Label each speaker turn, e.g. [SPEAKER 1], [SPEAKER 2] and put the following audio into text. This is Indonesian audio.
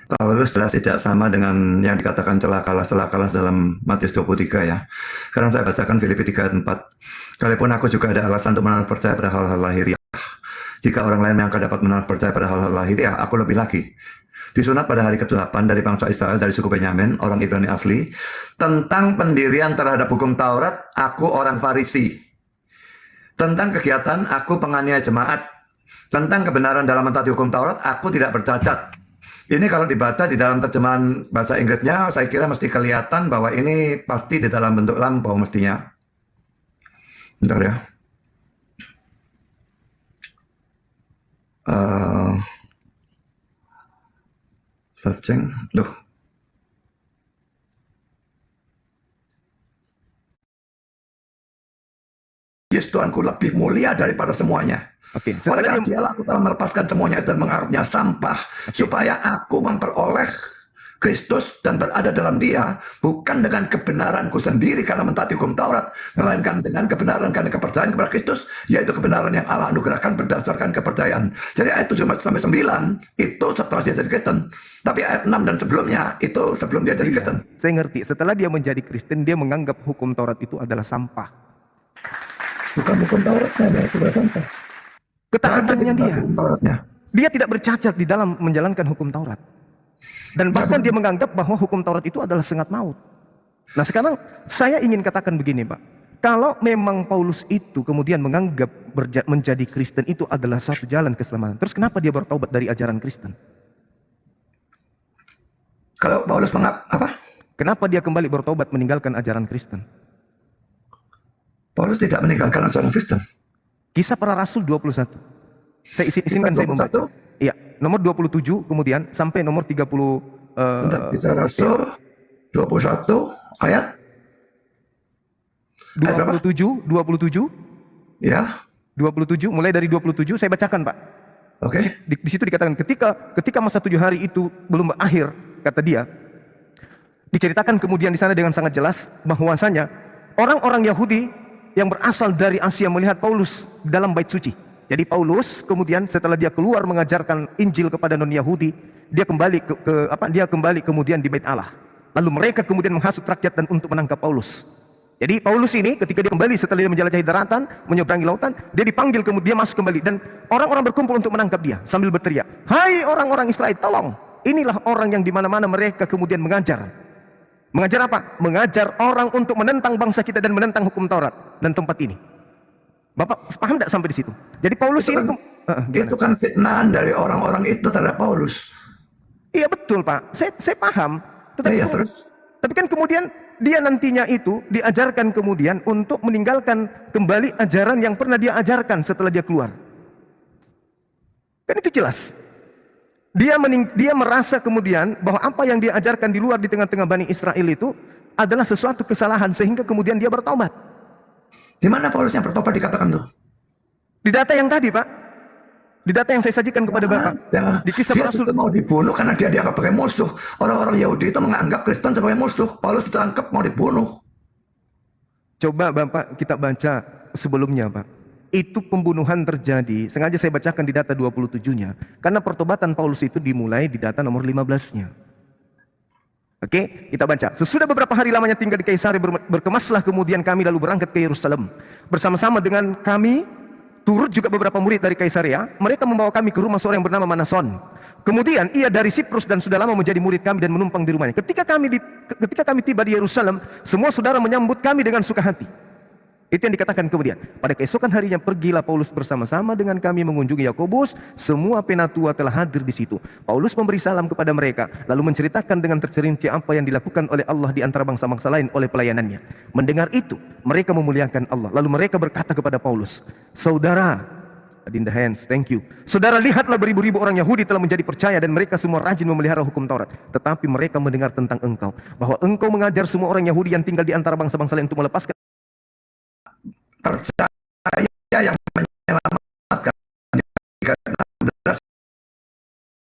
[SPEAKER 1] Paulus jelas tidak sama dengan yang dikatakan celakalah dalam Matius 23 ya. Sekarang saya bacakan Filipi 3 ayat 4. Kalaupun aku juga ada alasan untuk menaruh percaya pada hal-hal lahiriah. Jika orang lain yang dapat menaruh percaya pada hal-hal lahiriah, aku lebih lagi. Disunat pada hari ke-8 dari bangsa Israel dari suku Benyamin, orang Ibrani asli. Tentang pendirian terhadap hukum Taurat, aku orang Farisi. Tentang kegiatan, aku penganiaya jemaat. Tentang kebenaran dalam mentaati hukum Taurat, aku tidak bercacat. Ini kalau dibaca di dalam terjemahan bahasa Inggrisnya, saya kira mesti kelihatan bahwa ini pasti di dalam bentuk lampau mestinya. Bentar ya. Searching. Loh. Yesus Tuhanku lebih mulia daripada semuanya.
[SPEAKER 2] Oke,
[SPEAKER 1] Oleh
[SPEAKER 2] setelah
[SPEAKER 1] karena
[SPEAKER 2] dia,
[SPEAKER 1] dialah aku telah melepaskan semuanya dan menganggapnya sampah. Supaya aku memperoleh Kristus dan berada dalam dia, bukan dengan kebenaranku sendiri karena mentaati hukum Taurat, melainkan dengan kebenaran karena kepercayaan kepada Kristus, yaitu kebenaran yang Allah anugerahkan berdasarkan kepercayaan. Jadi ayat 7 sampai 9 itu setelah dia jadi Kristen. Tapi ayat 6 dan sebelumnya itu sebelum dia jadi Kristen.
[SPEAKER 2] saya ngerti, setelah dia menjadi Kristen, dia menganggap hukum Taurat itu adalah sampah.
[SPEAKER 1] Bukan hukum Tauratnya, itu adalah sampah.
[SPEAKER 2] Ketaatannya dia.
[SPEAKER 1] Hukum Tauratnya.
[SPEAKER 2] Dia tidak bercacat di dalam menjalankan hukum Taurat. Dan bahkan dia menganggap bahwa hukum Taurat itu adalah sengat maut. Nah sekarang saya ingin katakan begini Pak. Kalau memang Paulus itu kemudian menganggap menjadi Kristen itu adalah satu jalan keselamatan. Terus kenapa dia bertobat dari ajaran Kristen?
[SPEAKER 1] Kalau Paulus apa?
[SPEAKER 2] Kenapa dia kembali bertobat meninggalkan ajaran Kristen?
[SPEAKER 1] Paulus tidak meninggalkan ajaran Kristen.
[SPEAKER 2] Kisah Para Rasul 21. Saya izinkan saya membaca. Iya, nomor 27 kemudian sampai nomor 30.
[SPEAKER 1] Kisah Rasul 21 ayat
[SPEAKER 2] 27.
[SPEAKER 1] Ya.
[SPEAKER 2] 27 mulai dari 27 saya bacakan Pak.
[SPEAKER 1] Oke.
[SPEAKER 2] Di situ dikatakan ketika masa 7 hari itu belum berakhir, kata dia, diceritakan kemudian di sana dengan sangat jelas bahwasanya orang-orang Yahudi yang berasal dari Asia melihat Paulus dalam bait suci. Jadi Paulus kemudian setelah dia keluar mengajarkan Injil kepada non-Yahudi, dia kembali kemudian di bait Allah. Lalu mereka kemudian menghasut rakyat dan untuk menangkap Paulus. Jadi Paulus ini ketika dia kembali setelah dia menjelajahi daratan, menyeberangi lautan, dia dipanggil kemudian masuk kembali dan orang-orang berkumpul untuk menangkap dia sambil berteriak, "Hai orang-orang Israel, tolong! Inilah orang yang di mana-mana mereka kemudian mengajar." Mengajar apa? Mengajar orang untuk menentang bangsa kita dan menentang hukum Taurat dan tempat ini. Bapak paham tidak sampai di situ? Jadi Paulus
[SPEAKER 1] itu kan fitnahan dari orang-orang itu terhadap Paulus.
[SPEAKER 2] Iya betul Pak, saya paham.
[SPEAKER 1] Terus?
[SPEAKER 2] Tapi kan kemudian dia nantinya itu diajarkan kemudian untuk meninggalkan kembali ajaran yang pernah dia ajarkan setelah dia keluar. Kan itu jelas. Dia merasa kemudian bahwa apa yang dia ajarkan di luar di tengah-tengah Bani Israel itu adalah sesuatu kesalahan sehingga kemudian dia bertobat.
[SPEAKER 1] Di mana Paulus yang bertobat dikatakan tuh?
[SPEAKER 2] Di data yang tadi Pak. Di data yang saya sajikan kepada Bapak. Di Kisah Para Rasul.
[SPEAKER 1] Dia mau dibunuh karena dia dianggap sebagai musuh. Orang-orang Yahudi itu menganggap Kristen sebagai musuh. Paulus ditangkap mau dibunuh.
[SPEAKER 2] Coba Bapak kita baca sebelumnya Pak. Itu pembunuhan terjadi, sengaja saya bacakan di data 27-nya. Karena pertobatan Paulus itu dimulai di data nomor 15-nya. Oke, kita baca. Sesudah beberapa hari lamanya tinggal di Kaisarea, berkemaslah kemudian kami lalu berangkat ke Yerusalem. Bersama-sama dengan kami, turut juga beberapa murid dari Kaisarea. Mereka membawa kami ke rumah seorang yang bernama Manason. Kemudian ia dari Siprus dan sudah lama menjadi murid kami dan menumpang di rumahnya. Ketika kami tiba di Yerusalem, semua saudara menyambut kami dengan suka hati. Itu yang dikatakan kemudian. Pada keesokan harinya pergilah Paulus bersama-sama dengan kami mengunjungi Yakobus. Semua penatua telah hadir di situ. Paulus memberi salam kepada mereka, lalu menceritakan dengan terperinci apa yang dilakukan oleh Allah di antara bangsa-bangsa lain oleh pelayanannya. Mendengar itu, mereka memuliakan Allah. Lalu mereka berkata kepada Paulus, "Saudara," in the hands, thank you. "Saudara, lihatlah beribu-ribu orang Yahudi telah menjadi percaya dan mereka semua rajin memelihara hukum Taurat. Tetapi mereka mendengar tentang engkau, bahwa engkau mengajar semua orang Yahudi yang tinggal di antara bangsa-bangsa lain untuk melepaskan."